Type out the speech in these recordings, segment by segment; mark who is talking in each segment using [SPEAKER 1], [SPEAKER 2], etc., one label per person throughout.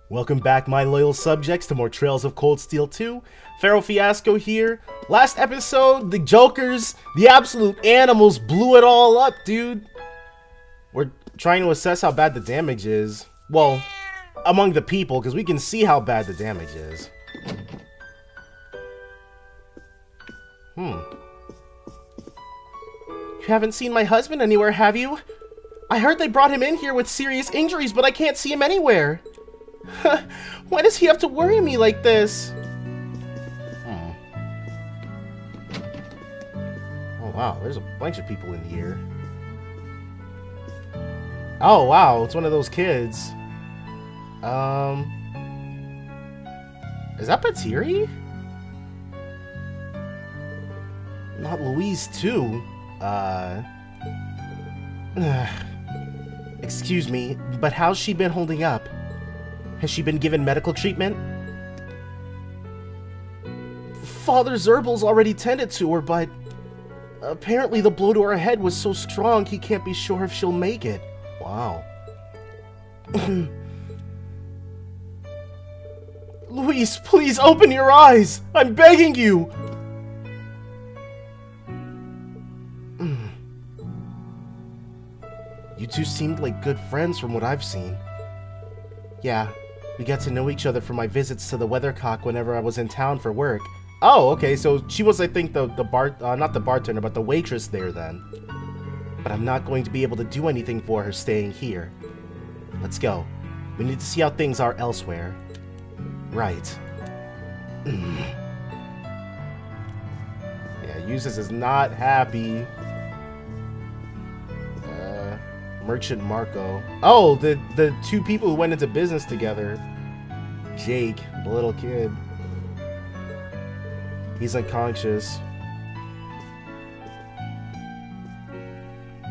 [SPEAKER 1] Welcome back, my loyal subjects, to more Trails of Cold Steel 2. Pharaoh Fiasco here. Last episode, the Jokers, the absolute animals, blew it all up, dude. We're trying to assess how bad the damage is. Well, among the people, because we can see how bad the damage is. You haven't seen my husband anywhere, have you? I heard they brought him in here with serious injuries, but I can't see him anywhere. Why does he have to worry me like this? Oh wow, there's a bunch of people in here. Oh wow, it's one of those kids. Is that Patiri? Not Louise too. Excuse me, but how's she been holding up? Has she been given medical treatment? Father Zerbal's already tended to her, but apparently the blow to her head was so strong he can't be sure if she'll make it. Wow. Luis, please open your eyes! I'm begging you! You two seemed like good friends from what I've seen. Yeah, we got to know each other from my visits to the Weathercock whenever I was in town for work. Oh, okay, so she was, I think, not the bartender, but the waitress there then. But I'm not going to be able to do anything for her staying here. Let's go. We need to see how things are elsewhere. Right. Yeah, Eustace is not happy. Merchant Marco. Oh, the two people who went into business together. Jake, the little kid. He's unconscious.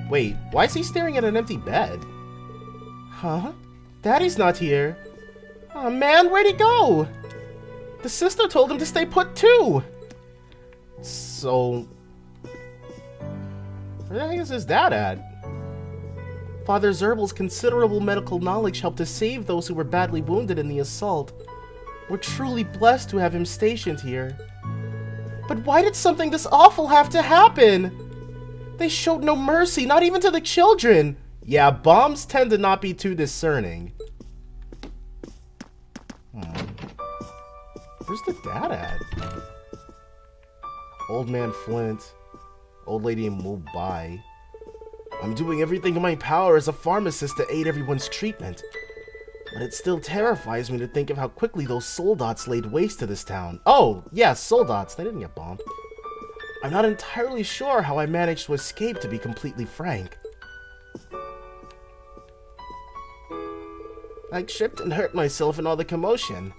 [SPEAKER 1] Wait, why is he staring at an empty bed? Huh? Daddy's not here. Oh man, where'd he go? The sister told him to stay put too. So, where the heck is his dad at? Father Zerbal's considerable medical knowledge helped to save those who were badly wounded in the assault. We're truly blessed to have him stationed here. But why did something this awful have to happen? They showed no mercy, not even to the children. Yeah, bombs tend to not be too discerning. Where's the dad at? Old man Flint. Old lady in Mumbai. I'm doing everything in my power as a pharmacist to aid everyone's treatment. But it still terrifies me to think of how quickly those soldats laid waste to this town. Oh, yeah, soldats. They didn't get bombed. I'm not entirely sure how I managed to escape, to be completely frank. I tripped and hurt myself in all the commotion.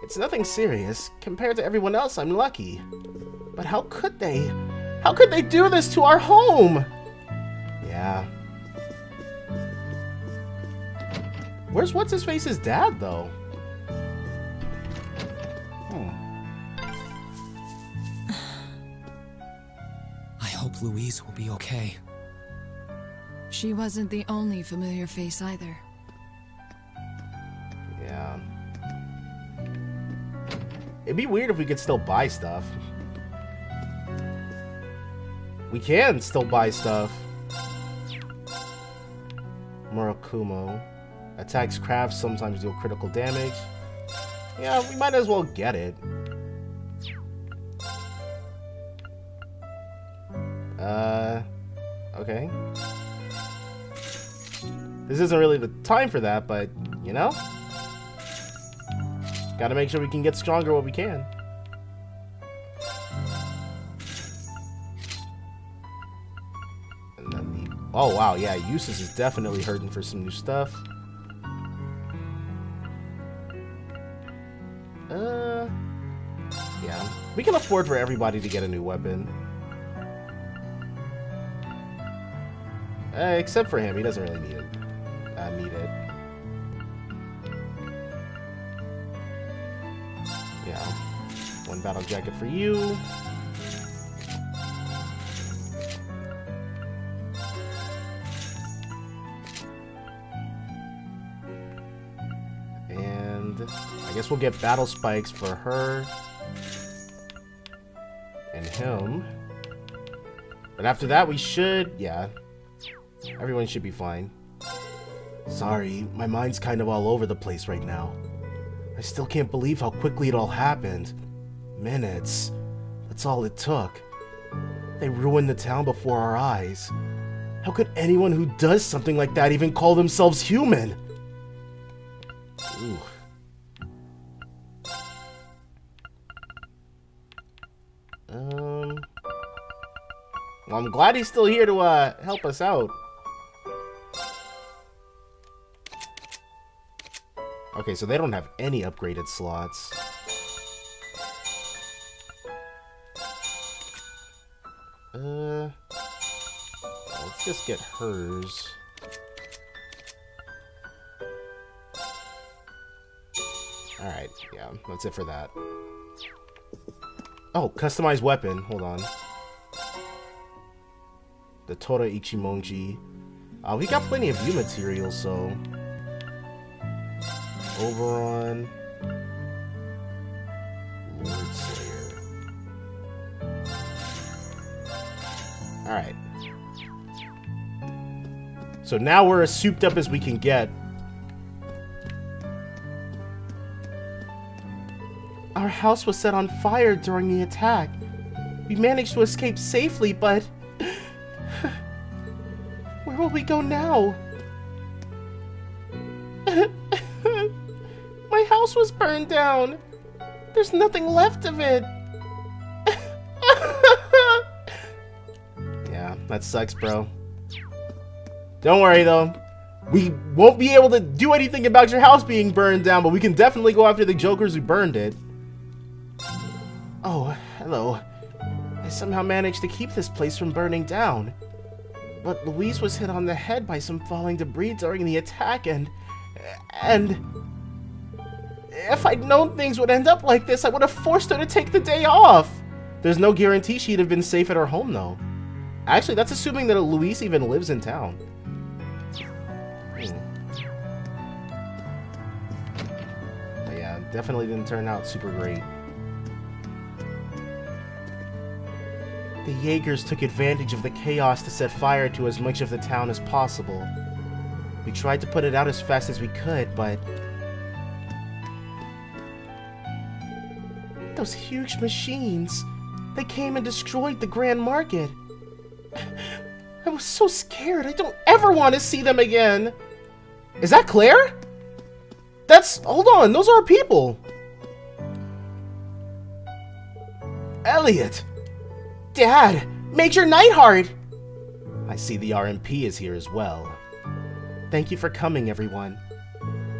[SPEAKER 1] It's nothing serious. Compared to everyone else, I'm lucky. But how could they? How could they do this to our home? Yeah. Where's what's-his-face's dad, though?
[SPEAKER 2] I hope Louise will be okay.
[SPEAKER 3] She wasn't the only familiar face either.
[SPEAKER 1] Yeah. It'd be weird if we could still buy stuff. We can still buy stuff. Murakumo. Attacks crafts sometimes deal critical damage. Yeah, we might as well get it. Okay. This isn't really the time for that, but, you know? Gotta make sure we can get stronger what we can. And then the... Oh, wow, yeah, Eustace is definitely hurting for some new stuff. Yeah. We can afford for everybody to get a new weapon. Except for him, he doesn't really need it. Yeah. One battle jacket for you. And I guess we'll get battle spikes for her. And him. But after that, we should... Yeah. Everyone should be fine. Sorry, my mind's kind of all over the place right now. I still can't believe how quickly it all happened. Minutes. That's all it took. They ruined the town before our eyes. How could anyone who does something like that even call themselves human? Ooh. Well, I'm glad he's still here to help us out. Okay, so they don't have any upgraded slots. Let's just get hers. Alright, yeah, that's it for that. Oh, customized weapon. Hold on. The Tora Ichimonji. We got plenty of view material, so... Oberon. Lord Slayer. Alright. So now we're as souped up as we can get. Our house was set on fire during the attack. We managed to escape safely, but... Where will we go now? My house was burned down. There's nothing left of it. Yeah, that sucks, bro. Don't worry, though. We won't be able to do anything about your house being burned down, but we can definitely go after the jokers who burned it. Oh, hello. I somehow managed to keep this place from burning down. But Louise was hit on the head by some falling debris during the attack, and if I'd known things would end up like this, I would have forced her to take the day off. There's no guarantee she'd have been safe at her home, though. Actually, that's assuming that Louise even lives in town. But yeah, definitely didn't turn out super great. The Jaegers took advantage of the chaos to set fire to as much of the town as possible. We tried to put it out as fast as we could, but... Those huge machines! They came and destroyed the Grand Market! I was so scared, I don't ever want to see them again! Is that Claire? That's... Hold on, those are people! Elliot! Dad! Major Nightheart! I see the RMP is here as well. Thank you for coming, everyone.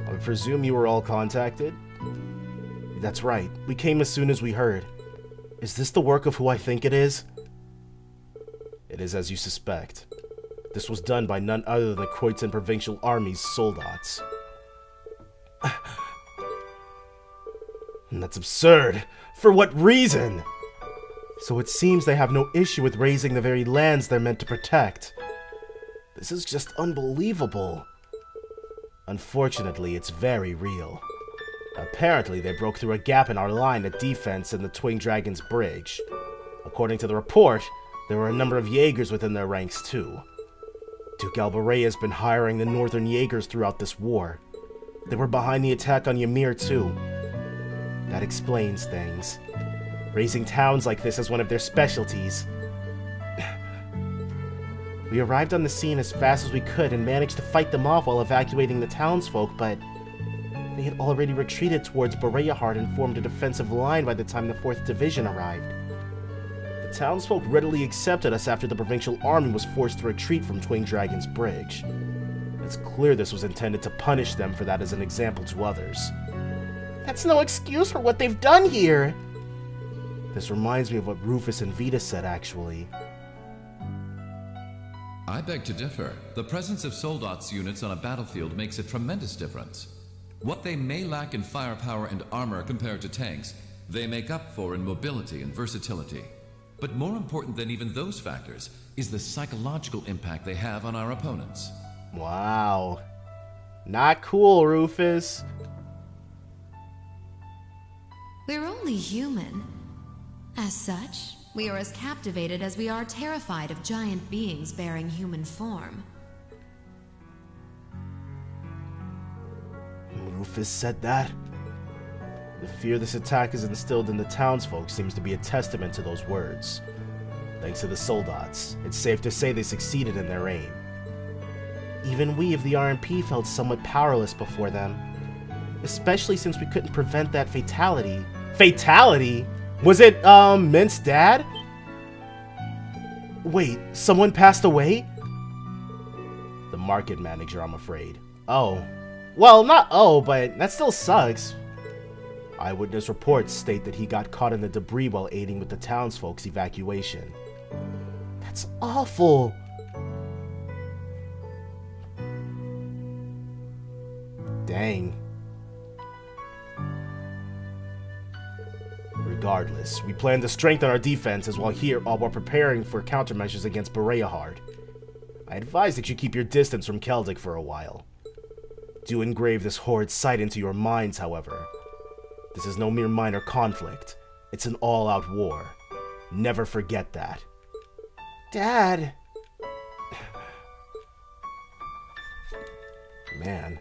[SPEAKER 1] I presume you were all contacted? That's right. We came as soon as we heard. Is this the work of who I think it is? It is as you suspect. This was done by none other than the Croatan Provincial Army's soldats. That's absurd. For what reason? So it seems they have no issue with raising the very lands they're meant to protect. This is just unbelievable. Unfortunately, it's very real. Apparently, they broke through a gap in our line of defense in the Twin Dragon's Bridge. According to the report, there were a number of Jaegers within their ranks too. Duke Albarea has been hiring the Northern Jaegers throughout this war. They were behind the attack on Ymir too. That explains things. Raising towns like this is one of their specialties. We arrived on the scene as fast as we could and managed to fight them off while evacuating the townsfolk, but they had already retreated towards Boreahard and formed a defensive line by the time the 4th Division arrived. The townsfolk readily accepted us after the provincial army was forced to retreat from Twin Dragon's Bridge. It's clear this was intended to punish them for that as an example to others. That's no excuse for what they've done here! This reminds me of what Rufus and Vita said, actually.
[SPEAKER 4] I beg to differ. The presence of soldats units on a battlefield makes a tremendous difference. What they may lack in firepower and armor compared to tanks, they make up for in mobility and versatility. But more important than even those factors is the psychological impact they have on our opponents.
[SPEAKER 1] Wow. Not cool, Rufus.
[SPEAKER 5] We're only human. As such, we are as captivated as we are terrified of giant beings bearing human form.
[SPEAKER 1] Rufus said that? The fear this attack has instilled in the townsfolk seems to be a testament to those words. Thanks to the soldats, it's safe to say they succeeded in their aim. Even we of the RMP felt somewhat powerless before them, especially since we couldn't prevent that fatality. Fatality? Was it, Mint's dad? Wait, someone passed away? The market manager, I'm afraid. Oh. Well, not oh, but that still sucks. Eyewitness reports state that he got caught in the debris while aiding with the townsfolk's evacuation. That's awful. Dang. Regardless, we plan to strengthen our defenses while we're preparing for countermeasures against Berea. I advise that you keep your distance from Celtic for a while. Do engrave this horrid sight into your minds, however. This is no mere minor conflict. It's an all-out war. Never forget that. Dad! Man.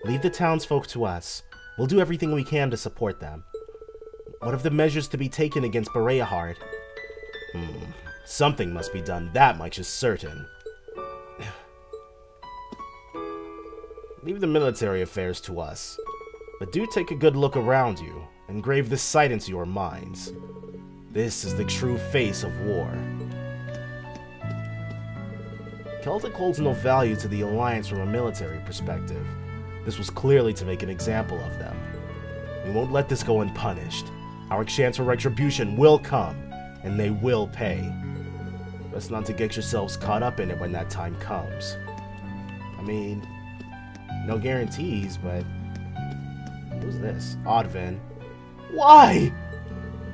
[SPEAKER 1] Leave the townsfolk to us. We'll do everything we can to support them. What of the measures to be taken against Berea? Something must be done, that much is certain. Leave the military affairs to us. But do take a good look around you. Engrave this sight into your minds. This is the true face of war. Celtic holds no value to the Alliance from a military perspective. This was clearly to make an example of them. We won't let this go unpunished. Our chance for retribution will come, and they will pay. Best not to get yourselves caught up in it when that time comes. I mean, no guarantees, but... Who's this? Oddvin. Why?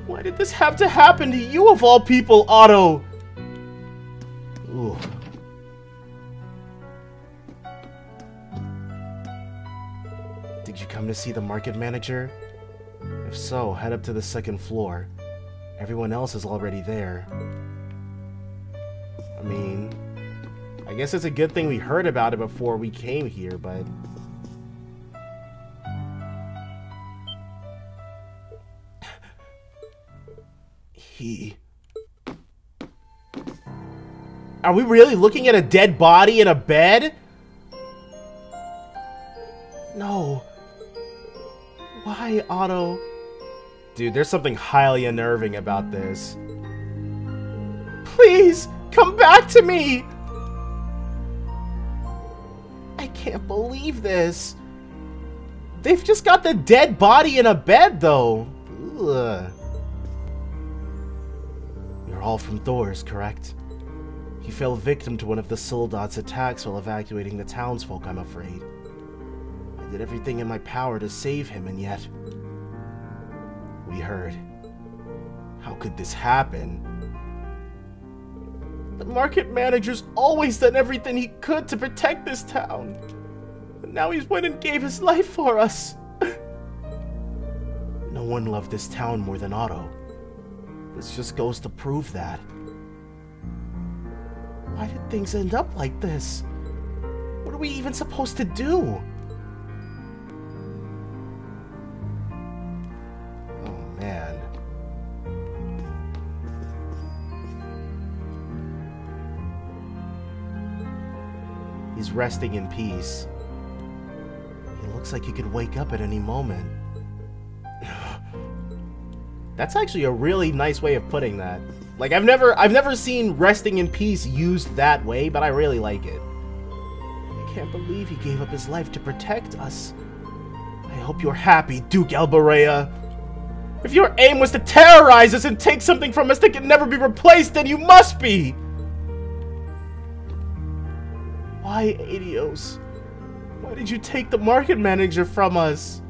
[SPEAKER 1] Why did this have to happen to you of all people, Otto? Ooh. Did you come to see the market manager? If so, head up to the second floor. Everyone else is already there. I mean, I guess it's a good thing we heard about it before we came here, but... Are we really looking at a dead body in a bed? No. Why, Otto? Dude, there's something highly unnerving about this. Please, come back to me! I can't believe this. They've just got the dead body in a bed, though. Ugh. You're all from Thor's, correct? He fell victim to one of the soldats' attacks while evacuating the townsfolk, I'm afraid. I did everything in my power to save him, and yet... we heard. How could this happen? The market manager's always done everything he could to protect this town. And now he's went and gave his life for us. No one loved this town more than Otto. This just goes to prove that. Why did things end up like this? What are we even supposed to do? Oh, man. He's resting in peace. He looks like he could wake up at any moment. That's actually a really nice way of putting that. Like, I've never seen resting in peace used that way, but I really like it. I can't believe he gave up his life to protect us. I hope you're happy, Duke Albarea. If your aim was to terrorize us and take something from us that can never be replaced, then you must be! Why, Adios? Why did you take the market manager from us?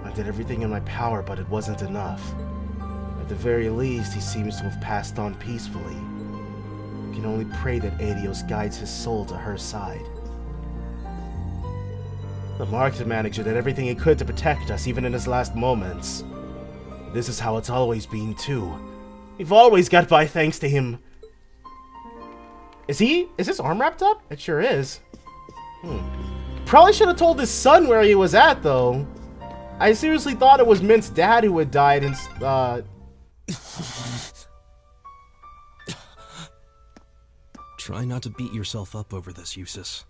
[SPEAKER 1] I did everything in my power, but it wasn't enough. At the very least, he seems to have passed on peacefully. I can only pray that Adios guides his soul to her side. The market manager did everything he could to protect us, even in his last moments. This is how it's always been, too. We've always got by thanks to him. Is his arm wrapped up? It sure is. Probably should have told his son where he was at, though. I seriously thought it was Mint's dad who had died and,
[SPEAKER 2] Try not to beat yourself up over this, Eustace.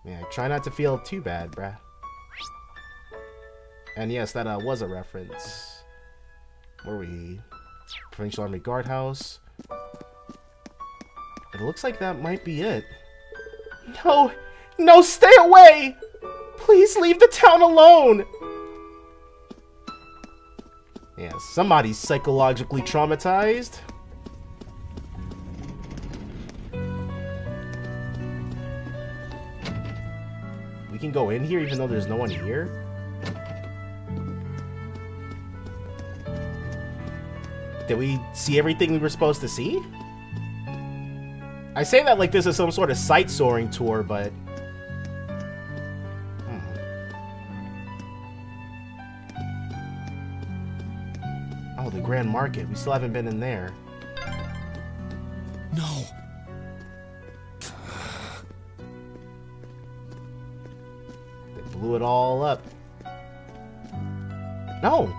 [SPEAKER 1] Yeah, try not to feel too bad, bruh. And yes, that was a reference. Where were we? Provincial Army Guardhouse. It looks like that might be it. No! No, stay away! Please leave the town alone! Yeah, somebody's psychologically traumatized. We can go in here even though there's no one here? Did we see everything we were supposed to see? I say that like this is some sort of sight-soaring tour, but... Oh, the Grand Market. We still haven't been in there.
[SPEAKER 2] No.
[SPEAKER 1] They blew it all up. No!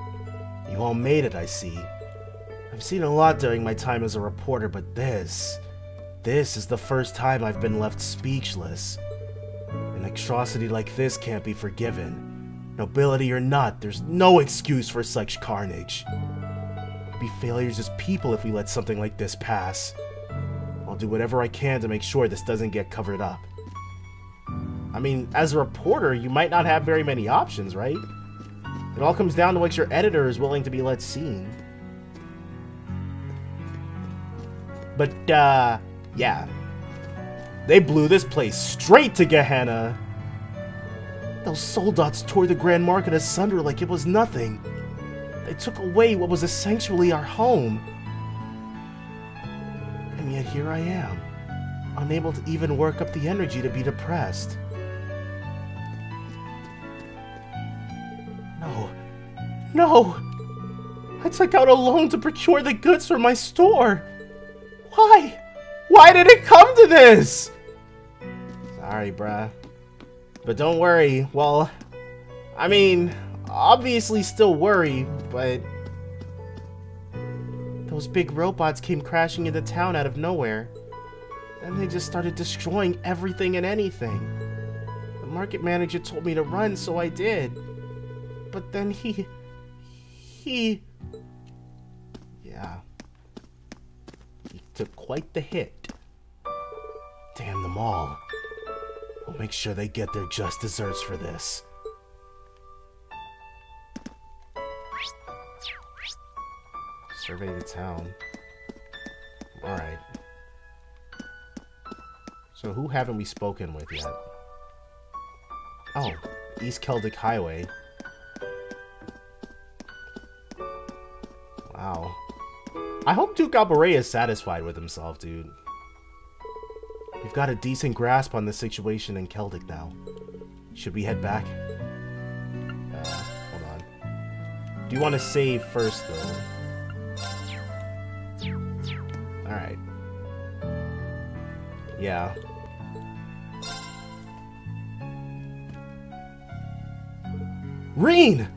[SPEAKER 1] You all made it, I see. I've seen a lot during my time as a reporter, but this is the first time I've been left speechless. An atrocity like this can't be forgiven. Nobility or not, there's no excuse for such carnage. We'd be failures as people if we let something like this pass. I'll do whatever I can to make sure this doesn't get covered up. I mean, as a reporter, you might not have very many options, right? It all comes down to what your editor is willing to be let seen. But, yeah. They blew this place straight to Gehenna. Those soldats tore the Grand Market asunder like it was nothing. They took away what was essentially our home. And yet here I am, unable to even work up the energy to be depressed. No! I took out a loan to procure the goods for my store. Why? Why did it come to this? Sorry, bruh. But don't worry. Well, I mean, obviously still worry, but... Those big robots came crashing into town out of nowhere. Then they just started destroying everything and anything. The market manager told me to run, so I did. But then he... Yeah. He took quite the hit. Damn them all. We'll make sure they get their just desserts for this. Survey the town. Alright. So who haven't we spoken with yet? Oh, East Celtic Highway. Wow. I hope Duke Albarea is satisfied with himself, dude. We've got a decent grasp on the situation in Celtic now. Should we head back? Hold on. Do you want to save first, though? Alright. Yeah. Reen!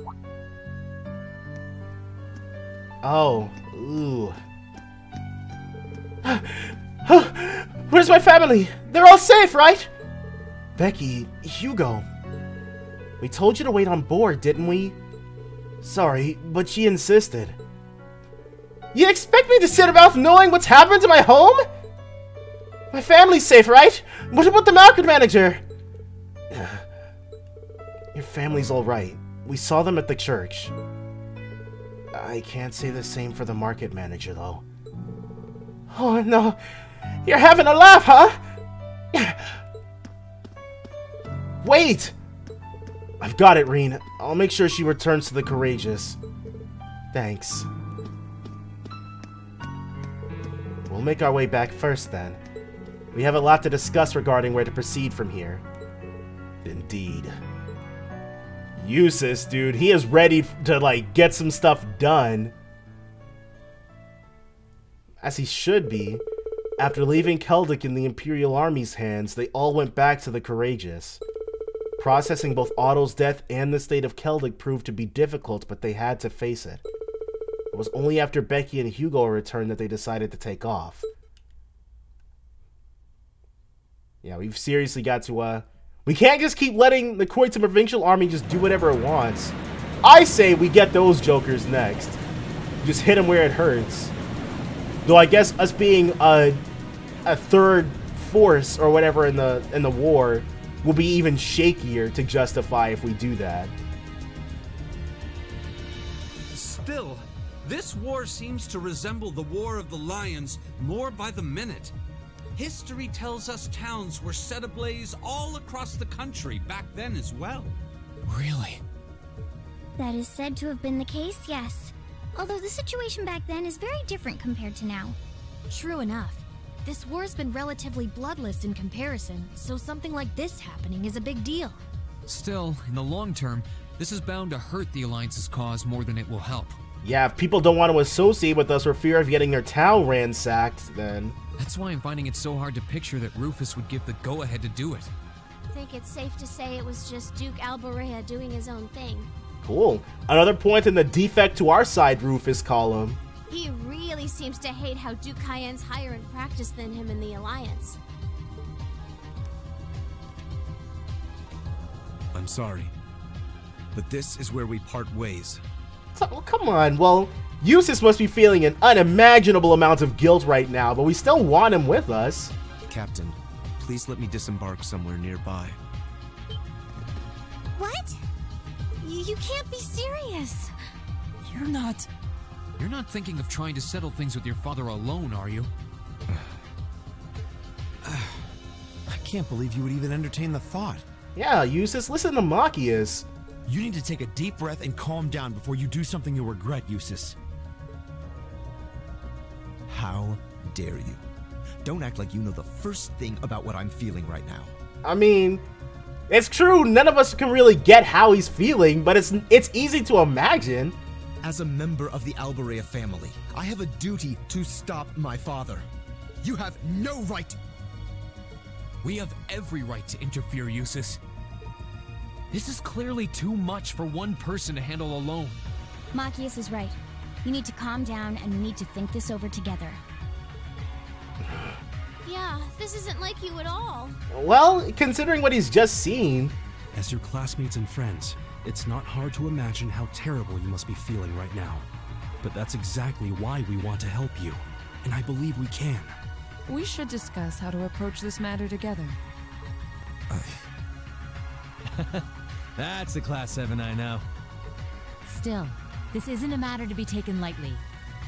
[SPEAKER 1] Oh, ooh. Where's my family? They're all safe, right? Becky, Hugo. We told you to wait on board, didn't we? Sorry, but she insisted. You expect me to sit about knowing what's happened to my home? My family's safe, right? What about the market manager? Your family's all right. We saw them at the church. I can't say the same for the market manager, though. Oh, no. You're having a laugh, huh? Wait! I've got it, Reen. I'll make sure she returns to the Courageous. Thanks. We'll make our way back first, then. We have a lot to discuss regarding where to proceed from here. Then Indeed. Eustace, dude, he is ready to, like, get some stuff done. As he should be. After leaving Celtic in the Imperial Army's hands, they all went back to the Courageous. Processing both Otto's death and the state of Celtic proved to be difficult, but they had to face it. It was only after Becky and Hugo returned that they decided to take off. Yeah, we've seriously got to, we can't just keep letting the Croatan Provincial Army just do whatever it wants. I say we get those jokers next. Just hit them where it hurts. Though I guess us being a third force or whatever in the war will be even shakier to justify if we do that.
[SPEAKER 6] Still, this war seems to resemble the War of the Lions more by the minute. History tells us towns were set ablaze all across the country back then as well.
[SPEAKER 2] Really?
[SPEAKER 7] That is said to have been the case, yes. Although the situation back then is very different compared to now.
[SPEAKER 8] True enough. This war's been relatively bloodless in comparison, so something like this happening is a big deal.
[SPEAKER 9] Still, in the long term, this is bound to hurt the Alliance's cause more than it will help.
[SPEAKER 1] Yeah, if people don't want to associate with us for fear of getting their town ransacked, then...
[SPEAKER 9] That's why I'm finding it so hard to picture that Rufus would give the go-ahead to do it.
[SPEAKER 7] I think it's safe to say it was just Duke Albarea doing his own thing.
[SPEAKER 1] Cool. Another point in the defect to our side Rufus column.
[SPEAKER 7] He really seems to hate how Duke Cayenne's higher in practice than him in the Alliance.
[SPEAKER 2] I'm sorry, but this is where we part ways.
[SPEAKER 1] Oh, come on. Well, Eustace must be feeling an unimaginable amount of guilt right now, but we still want him with us.
[SPEAKER 2] Captain, please let me disembark somewhere nearby.
[SPEAKER 7] What? You can't be serious.
[SPEAKER 9] You're not thinking of trying to settle things with your father alone, are you?
[SPEAKER 2] I can't believe you would even entertain the thought.
[SPEAKER 1] Yeah, Eustace, listen to Machias.
[SPEAKER 10] You need to take a deep breath and calm down before you do something you'll regret, Eustace. How dare you? Don't act like you know the first thing about what I'm feeling right now.
[SPEAKER 1] I mean, it's true, none of us can really get how he's feeling, but it's easy to imagine.
[SPEAKER 10] As a member of the Albarea family, I have a duty to stop my father. You have no right.
[SPEAKER 9] We have every right to interfere, Eustace. This is clearly too much for one person to handle alone.
[SPEAKER 7] Machias is right. You need to calm down and we need to think this over together. Yeah, this isn't like you at all.
[SPEAKER 1] Well, considering what he's just seen.
[SPEAKER 2] As your classmates and friends, it's not hard to imagine how terrible you must be feeling right now. But that's exactly why we want to help you, and I believe we can.
[SPEAKER 3] We should discuss how to approach this matter together.
[SPEAKER 11] That's the Class 7 I know.
[SPEAKER 12] Still, this isn't a matter to be taken lightly.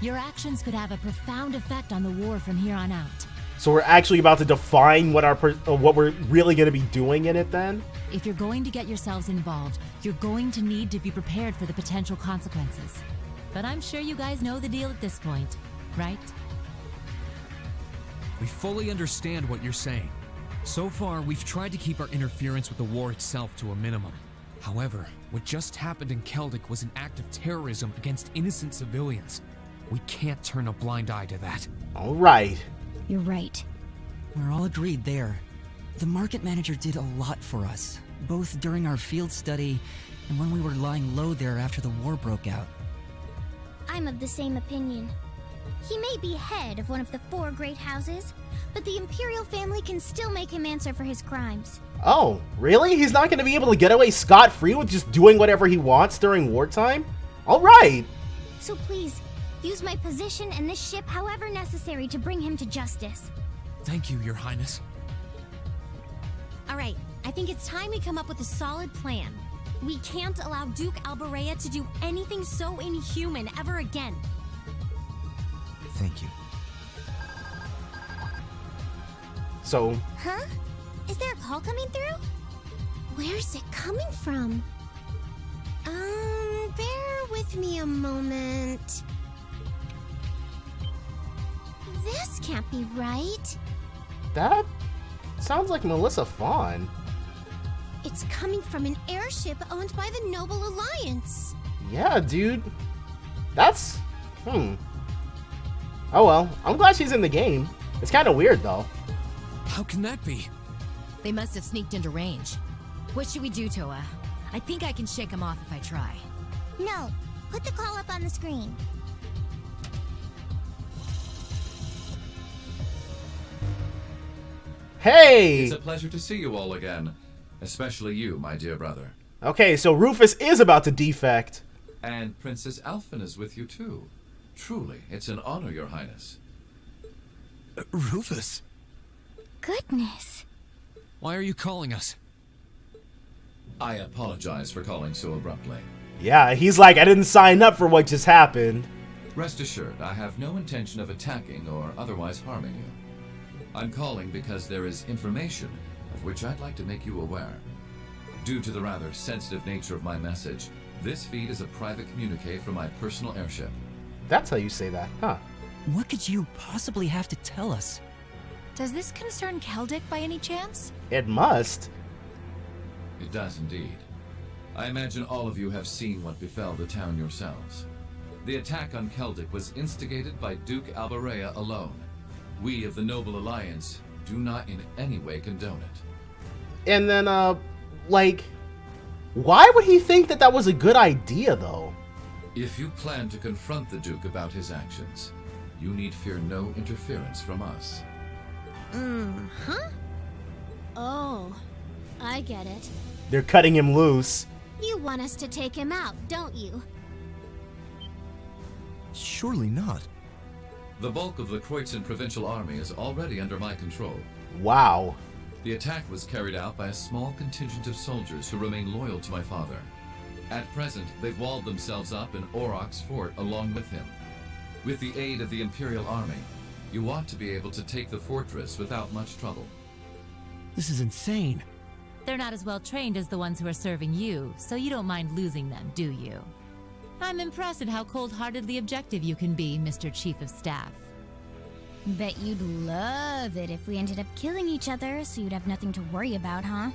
[SPEAKER 12] Your actions could have a profound effect on the war from here on out.
[SPEAKER 1] So we're actually about to define what we're really going to be doing in it then?
[SPEAKER 12] If you're going to get yourselves involved, you're going to need to be prepared for the potential consequences. But I'm sure you guys know the deal at this point, right?
[SPEAKER 9] We fully understand what you're saying. So far, we've tried to keep our interference with the war itself to a minimum. However, what just happened in Celtic was an act of terrorism against innocent civilians. We can't turn a blind eye to that.
[SPEAKER 1] All right.
[SPEAKER 13] You're right.
[SPEAKER 14] We're all agreed there. The market manager did a lot for us, both during our field study and when we were lying low there after the war broke out.
[SPEAKER 7] I'm of the same opinion. He may be head of one of the 4 great houses, but the Imperial family can still make him answer for his crimes.
[SPEAKER 1] Oh, really? He's not going to be able to get away scot-free with just doing whatever he wants during wartime? All right.
[SPEAKER 7] So please, use my position and this ship however necessary to bring him to justice.
[SPEAKER 9] Thank you, Your Highness.
[SPEAKER 8] All right, I think it's time we come up with a solid plan. We can't allow Duke Albarea to do anything so inhuman ever again.
[SPEAKER 10] Thank you.
[SPEAKER 1] So...
[SPEAKER 7] Huh? Is there a call coming through? Where's it coming from? Bear with me a moment. This can't be right.
[SPEAKER 1] That sounds like Melissa Fawn.
[SPEAKER 7] It's coming from an airship owned by the Noble Alliance.
[SPEAKER 1] Yeah, dude. That's... Oh well, I'm glad she's in the game. It's kind of weird, though.
[SPEAKER 9] How can that be?
[SPEAKER 12] They must have sneaked into range. What should we do, Toa? I think I can shake them off if I try.
[SPEAKER 7] No, put the call up on the screen.
[SPEAKER 1] Hey!
[SPEAKER 4] It's a pleasure to see you all again. Especially you, my dear brother.
[SPEAKER 1] Okay, so Rufus is about to defect.
[SPEAKER 4] And Princess Alphen is with you too. Truly, it's an honor, Your Highness.
[SPEAKER 9] Rufus?
[SPEAKER 7] Goodness.
[SPEAKER 9] Why are you calling us?
[SPEAKER 4] I apologize for calling so abruptly.
[SPEAKER 1] Yeah, he's like, I didn't sign up for what just happened.
[SPEAKER 4] Rest assured, I have no intention of attacking or otherwise harming you. I'm calling because there is information of which I'd like to make you aware. Due to the rather sensitive nature of my message, this feed is a private communique from my personal airship.
[SPEAKER 1] That's how you say that, huh?
[SPEAKER 14] What could you possibly have to tell us?
[SPEAKER 12] Does this concern Keldic by any chance?
[SPEAKER 1] It must.
[SPEAKER 4] It does indeed. I imagine all of you have seen what befell the town yourselves. The attack on Keldic was instigated by Duke Albarea alone. We of the Noble Alliance do not in any way condone it.
[SPEAKER 1] And then, like, why would he think that that was a good idea, though?
[SPEAKER 4] If you plan to confront the Duke about his actions, you need fear no interference from us.
[SPEAKER 7] Huh? Oh, I get it.
[SPEAKER 1] They're cutting him loose.
[SPEAKER 7] You want us to take him out, don't you?
[SPEAKER 10] Surely not.
[SPEAKER 4] The bulk of the Kreutzen Provincial Army is already under my control.
[SPEAKER 1] Wow.
[SPEAKER 4] The attack was carried out by a small contingent of soldiers who remain loyal to my father. At present, they've walled themselves up in Aurochs Fort along with him. With the aid of the Imperial Army, you ought to be able to take the fortress without much trouble.
[SPEAKER 14] This is insane.
[SPEAKER 12] They're not as well trained as the ones who are serving you, so you don't mind losing them, do you? I'm impressed at how cold-heartedly objective you can be, Mr. Chief of Staff.
[SPEAKER 7] Bet you'd love it if we ended up killing each other, so you'd have nothing to worry about, huh?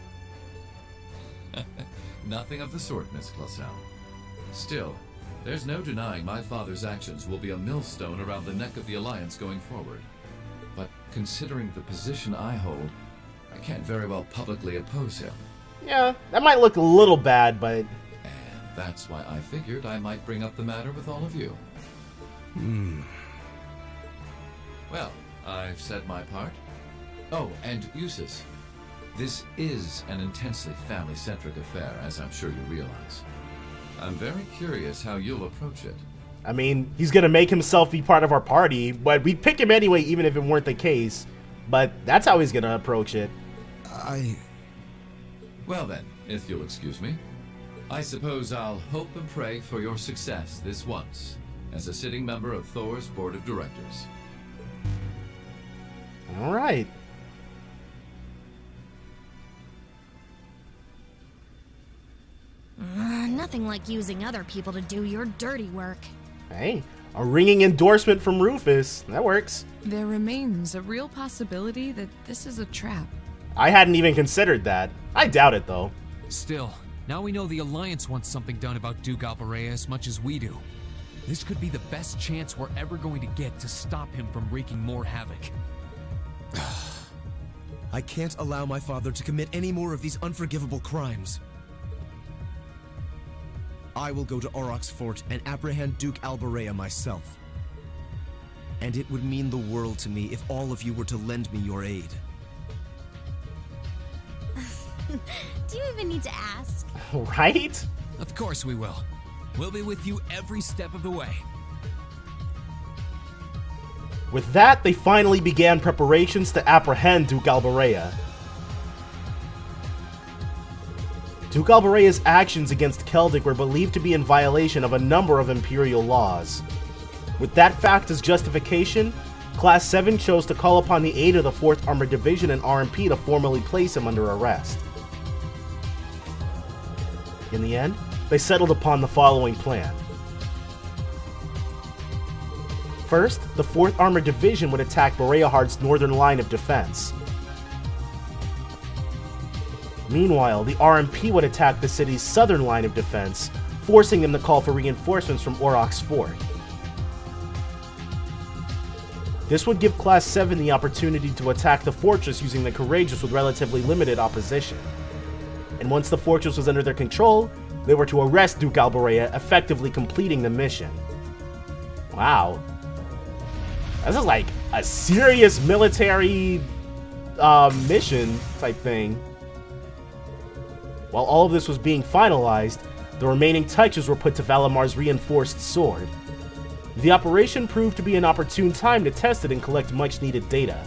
[SPEAKER 4] Nothing of the sort, Miss Clausel. Still, there's no denying my father's actions will be a millstone around the neck of the Alliance going forward. But considering the position I hold, I can't very well publicly oppose him.
[SPEAKER 1] Yeah, that might look a little bad, but...
[SPEAKER 4] And that's why I figured I might bring up the matter with all of you. Well, I've said my part. Oh, and Eustace, this is an intensely family-centric affair, as I'm sure you realize. I'm very curious how you'll approach it.
[SPEAKER 1] I mean, he's gonna make himself be part of our party, but we'd pick him anyway even if it weren't the case. But that's how he's gonna approach it.
[SPEAKER 4] Well then, if you'll excuse me, I suppose I'll hope and pray for your success this once, as a sitting member of Thor's Board of Directors.
[SPEAKER 1] Alright.
[SPEAKER 7] Nothing like using other people to do your dirty work.
[SPEAKER 1] Hey, a ringing endorsement from Rufus. That works.
[SPEAKER 3] There remains a real possibility that this is a trap.
[SPEAKER 1] I hadn't even considered that. I doubt it, though.
[SPEAKER 9] Still, now we know the Alliance wants something done about Duke Albarea as much as we do. This could be the best chance we're ever going to get to stop him from wreaking more havoc.
[SPEAKER 10] I can't allow my father to commit any more of these unforgivable crimes. I will go to Aurochs Fort and apprehend Duke Albarea myself. And it would mean the world to me if all of you were to lend me your aid.
[SPEAKER 7] Do you even need to ask?
[SPEAKER 1] Right?
[SPEAKER 9] Of course we will. We'll be with you every step of the way.
[SPEAKER 1] With that, they finally began preparations to apprehend Duke Albarea. Duke Albaraya's actions against Keldic were believed to be in violation of a number of Imperial laws. With that fact as justification, Class 7 chose to call upon the aid of the 4th Armored Division and RMP to formally place him under arrest. In the end, they settled upon the following plan. First, the 4th Armored Division would attack Boreahard's northern line of defense. Meanwhile, the RMP would attack the city's southern line of defense, forcing them to call for reinforcements from Aurochs Fort. This would give Class 7 the opportunity to attack the fortress using the Courageous with relatively limited opposition. And once the fortress was under their control, they were to arrest Duke Albarea, effectively completing the mission. Wow. This is like a serious military mission type thing. While all of this was being finalized, the remaining touches were put to Valamar's reinforced sword. The operation proved to be an opportune time to test it and collect much needed data.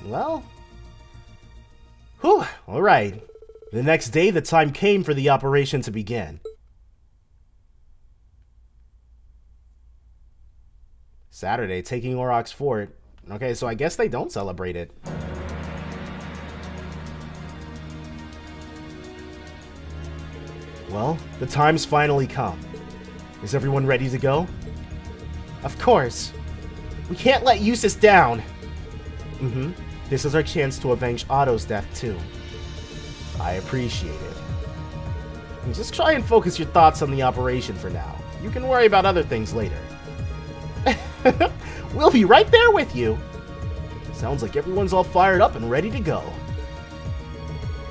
[SPEAKER 1] Well, whew, alright. The next day, the time came for the operation to begin. Saturday, taking Aurochs Fort. Okay, so I guess they don't celebrate it. Well, the time's finally come. Is everyone ready to go? Of course. We can't let Eustace down. This is our chance to avenge Otto's death too. I appreciate it. And just try and focus your thoughts on the operation for now. You can worry about other things later. We'll be right there with you. Sounds like everyone's all fired up and ready to go.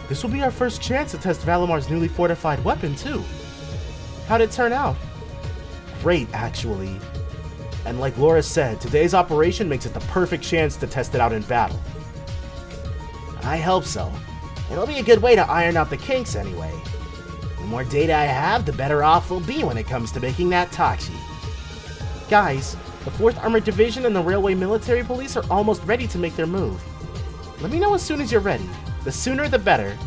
[SPEAKER 1] This will be our first chance to test Valamar's newly fortified weapon, too. How'd it turn out? Great, actually. And like Laura said, today's operation makes it the perfect chance to test it out in battle. I hope so. It'll be a good way to iron out the kinks anyway. The more data I have, the better off we'll be when it comes to making that Tachi. Guys, the 4th Armored Division and the Railway Military Police are almost ready to make their move. Let me know as soon as you're ready. The sooner the better.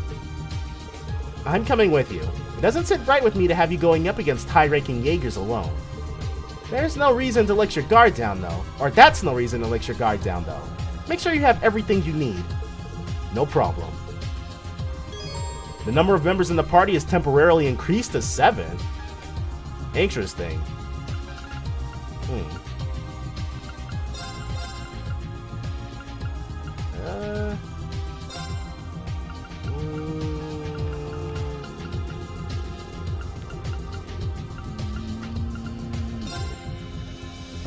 [SPEAKER 1] I'm coming with you. It doesn't sit right with me to have you going up against high-ranking Jaegers alone. There's no reason to let your guard down, though. Or that's no reason to let your guard down, though. Make sure you have everything you need. No problem. The number of members in the party is temporarily increased to 7. Interesting.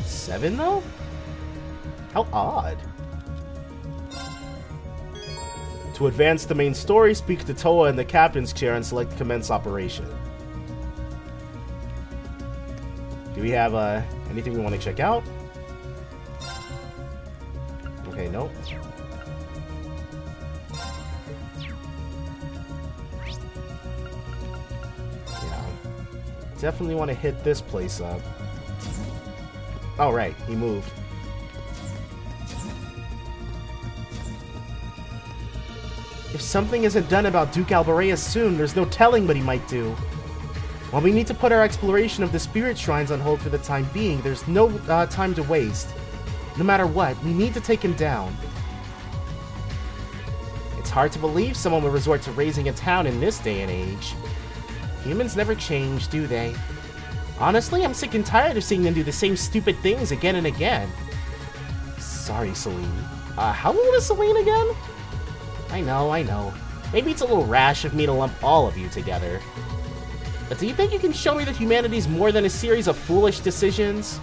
[SPEAKER 1] Seven, though? How odd. To advance the main story, speak to Toa in the captain's chair and select Commence Operation. Do we have anything we want to check out? Okay, nope. Yeah. Definitely want to hit this place up. Oh, right. He moved. If something isn't done about Duke Albarea soon, there's no telling what he might do. While we need to put our exploration of the spirit shrines on hold for the time being, there's no time to waste. No matter what, we need to take him down. It's hard to believe someone would resort to raising a town in this day and age. Humans never change, do they? Honestly, I'm sick and tired of seeing them do the same stupid things again and again. Sorry, Celine. How old is Celine again? I know. Maybe it's a little rash of me to lump all of you together. But do you think you can show me that humanity's more than a series of foolish decisions?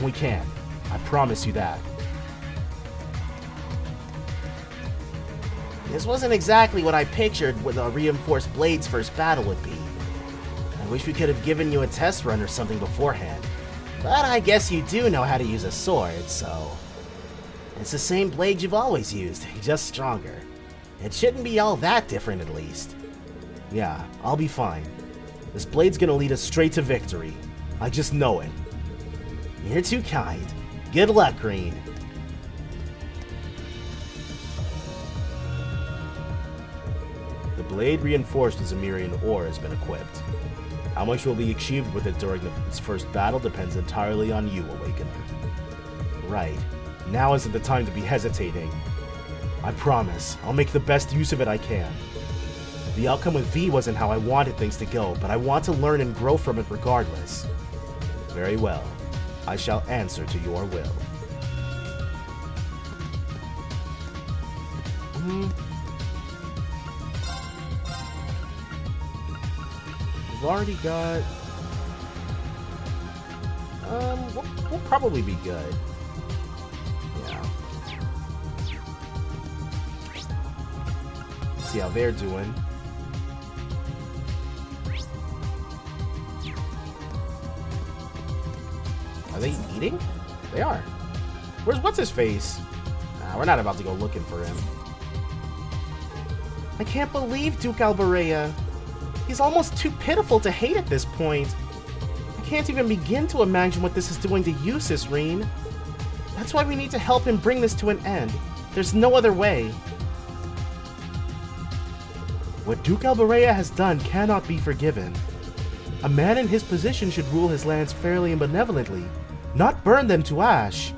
[SPEAKER 1] We can. I promise you that. This wasn't exactly what I pictured what a reinforced Blade's first battle would be. I wish we could have given you a test run or something beforehand. But I guess you do know how to use a sword, so... It's the same blade you've always used, just stronger. It shouldn't be all that different, at least. Yeah, I'll be fine. This blade's gonna lead us straight to victory. I just know it. You're too kind. Good luck, Green. The blade reinforced with Zemirian ore has been equipped. How much will be achieved with it during its first battle depends entirely on you, Awakener. Right. Now isn't the time to be hesitating. I promise, I'll make the best use of it I can. The outcome with V wasn't how I wanted things to go, but I want to learn and grow from it regardless. Very well. I shall answer to your will. We've already got... we'll probably be good. Yeah. See how they're doing. Are they eating? They are. Where's what's-his-face? We're not about to go looking for him. I can't believe Duke Albarea. He's almost too pitiful to hate at this point. I can't even begin to imagine what this is doing to you, Cisreen. That's why we need to help him bring this to an end. There's no other way. What Duke Albarea has done cannot be forgiven. A man in his position should rule his lands fairly and benevolently, not burn them to ash.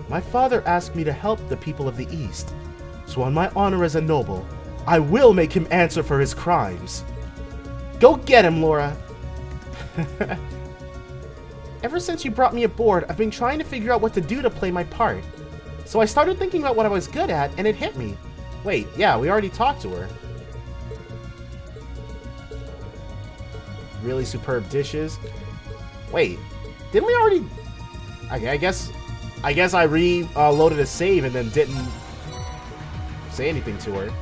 [SPEAKER 1] My father asked me to help the people of the East, so on my honor as a noble, I will make him answer for his crimes. Go get him, Laura! Ever since you brought me aboard, I've been trying to figure out what to do to play my part. So I started thinking about what I was good at, and it hit me. Wait, yeah, we already talked to her. Really superb dishes. Wait, didn't we already... I guess I reloaded a save and then didn't say anything to her.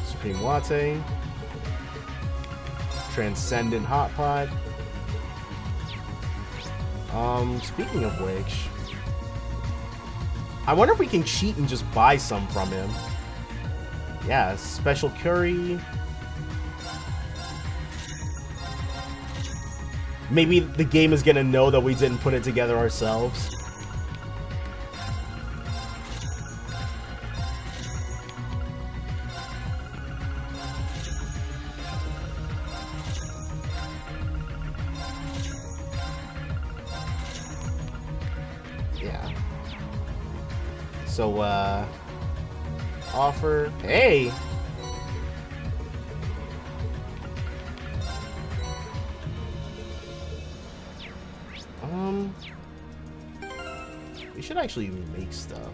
[SPEAKER 1] Supreme Latte. Transcendent Hot Pot. Speaking of which, I wonder if we can cheat and just buy some from him. Yeah, special curry. Maybe the game is gonna know that we didn't put it together ourselves. Yeah. So, offer. Hey! We should actually make stuff.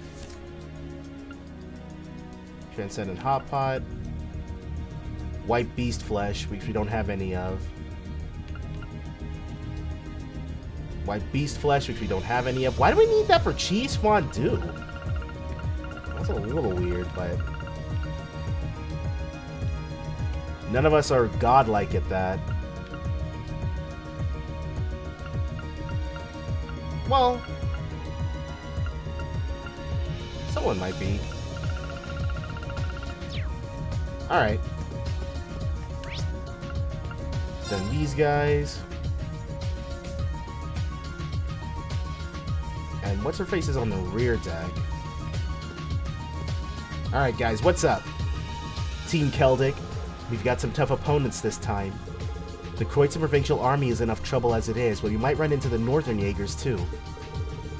[SPEAKER 1] Transcendent Hot Pot. White Beast Flesh, which we don't have any of. White Beast Flesh, which we don't have any of. Why do we need that for cheese fondue? That's a little weird, but... none of us are godlike at that. Well... someone might be. Alright. Then these guys. And what's her face is on the rear deck. Alright guys, what's up? Team Celtic. We've got some tough opponents this time. The Kreutzer Provincial Army is enough trouble as it is, but we might run into the Northern Jaegers too.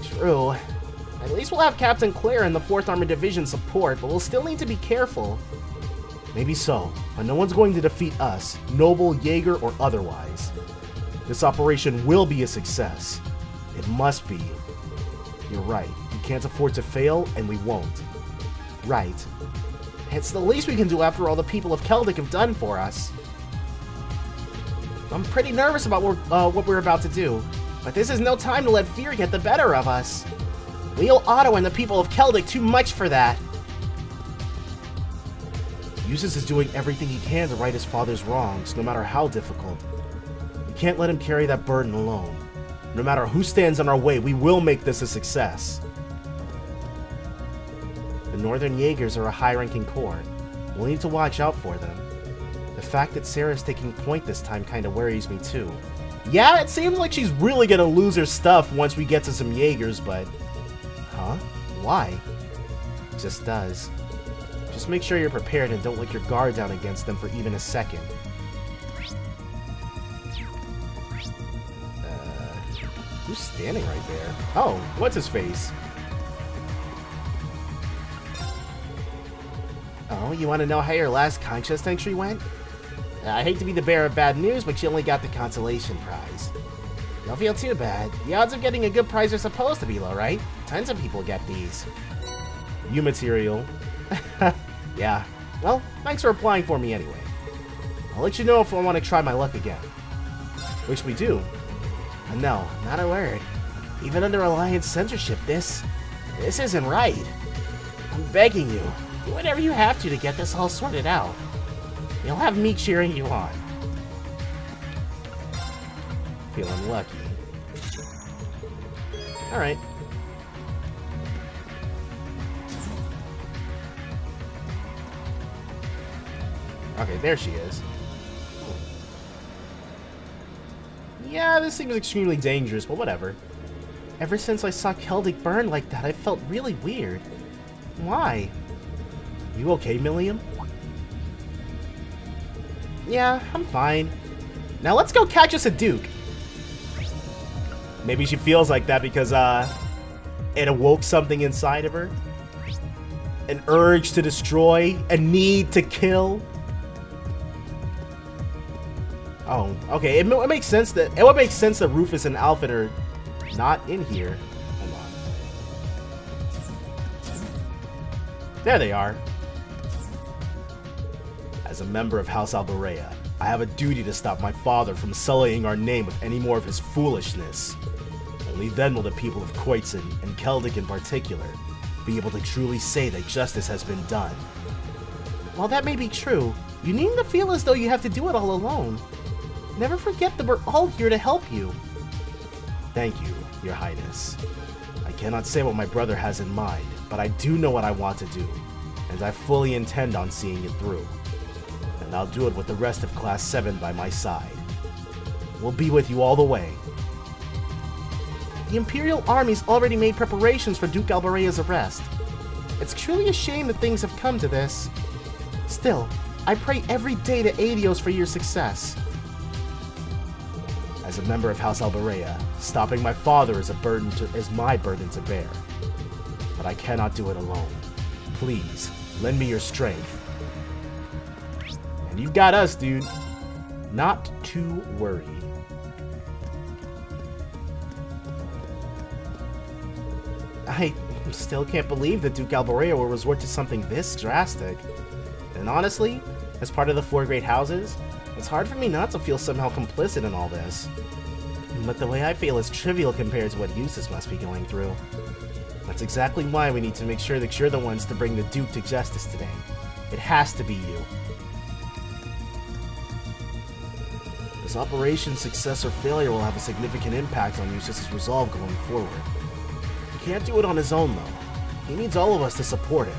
[SPEAKER 1] True. At least we'll have Captain Claire and the 4th Armored Division support, but we'll still need to be careful. Maybe so, but no one's going to defeat us, noble, Jaeger, or otherwise. This operation will be a success. It must be. You're right. We can't afford to fail, and we won't. Right. It's the least we can do after all the people of Celtic have done for us. I'm pretty nervous about what we're about to do, but this is no time to let fear get the better of us. We owe Otto and the people of Celtic too much for that. Eustace is doing everything he can to right his father's wrongs, no matter how difficult. We can't let him carry that burden alone. No matter who stands in our way, we will make this a success. The Northern Jaegers are a high-ranking corps. We'll need to watch out for them. The fact that Sarah's taking point this time kinda worries me too. Yeah, it seems like she's really gonna lose her stuff once we get to some Jaegers, but... huh? Why? It just does. Just make sure you're prepared and don't let your guard down against them for even a second. Who's standing right there? Oh, what's his face? Oh, you want to know how your last contest entry went? I hate to be the bearer of bad news, but you only got the consolation prize. Don't feel too bad. The odds of getting a good prize are supposed to be low, right? Tons of people get these. You material. Yeah. Well, thanks for applying for me anyway. I'll let you know if I want to try my luck again. Which we do. And no, not a word. Even under Alliance censorship, this isn't right. I'm begging you, do whatever you have to get this all sorted out. You'll have me cheering you on. Feeling lucky. Alright. Okay, there she is. Yeah, this seems extremely dangerous, but whatever. Ever since I saw Celtic burn like that, I felt really weird. Why? You okay, Milliam? Yeah, I'm fine. Now let's go catch us a Duke. Maybe she feels like that because, it awoke something inside of her. An urge to destroy, a need to kill. Oh, okay. It makes sense that it would make sense that Rufus and Alfred are not in here. Hold on. There they are. As a member of House Albarea, I have a duty to stop my father from sullying our name with any more of his foolishness. Only then will the people of Koitzen, and Celtic in particular, be able to truly say that justice has been done. While that may be true, you needn't to feel as though you have to do it all alone. Never forget that we're all here to help you. Thank you, Your Highness. I cannot say what my brother has in mind, but I do know what I want to do, and I fully intend on seeing it through. And I'll do it with the rest of Class 7 by my side. We'll be with you all the way. The Imperial Army's already made preparations for Duke Albarea's arrest. It's truly a shame that things have come to this. Still, I pray every day to Adios for your success. As a member of House Albarea, stopping my father is my burden to bear. But I cannot do it alone. Please, lend me your strength. And you've got us, dude. Not to worry. I still can't believe that Duke Albarea will resort to something this drastic. And honestly, as part of the 4 great houses, it's hard for me not to feel somehow complicit in all this. But the way I feel is trivial compared to what Eustace must be going through. That's exactly why we need to make sure that you're the ones to bring the Duke to justice today. It has to be you. This operation's success or failure will have a significant impact on Eustace's resolve going forward. He can't do it on his own, though. He needs all of us to support him,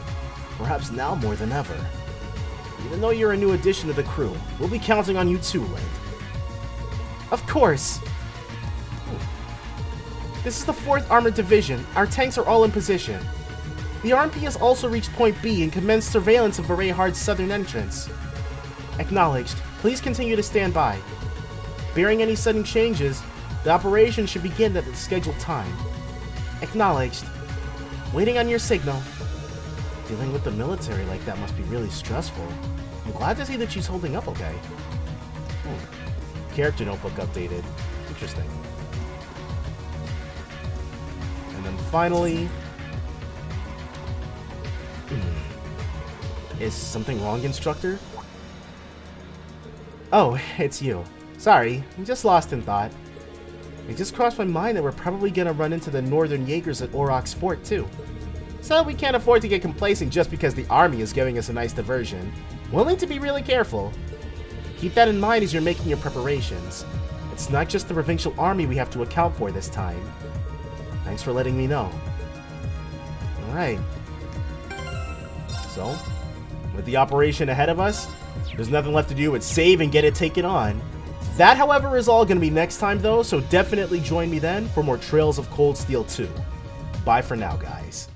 [SPEAKER 1] perhaps now more than ever. Even though you're a new addition to the crew, we'll be counting on you too, Lind. Of course! This is the 4th Armored Division. Our tanks are all in position. The RMP has also reached Point B and commenced surveillance of Berehard's southern entrance. Acknowledged. Please continue to stand by. Bearing any sudden changes, the operation should begin at the scheduled time. Acknowledged. Waiting on your signal. Dealing with the military like that must be really stressful. I'm glad to see that she's holding up okay. Character notebook updated. Interesting. And then finally... Is something wrong, Instructor? Oh, it's you. Sorry, I'm just lost in thought. It just crossed my mind that we're probably gonna run into the Northern Jaegers at Aurochs Fort, too. So we can't afford to get complacent just because the army is giving us a nice diversion. We'll need to be really careful. Keep that in mind as you're making your preparations. It's not just the provincial army we have to account for this time. Thanks for letting me know. Alright. So, with the operation ahead of us, there's nothing left to do but save and get it taken on. That, however, is all going to be next time, though, so definitely join me then for more Trails of Cold Steel 2. Bye for now, guys.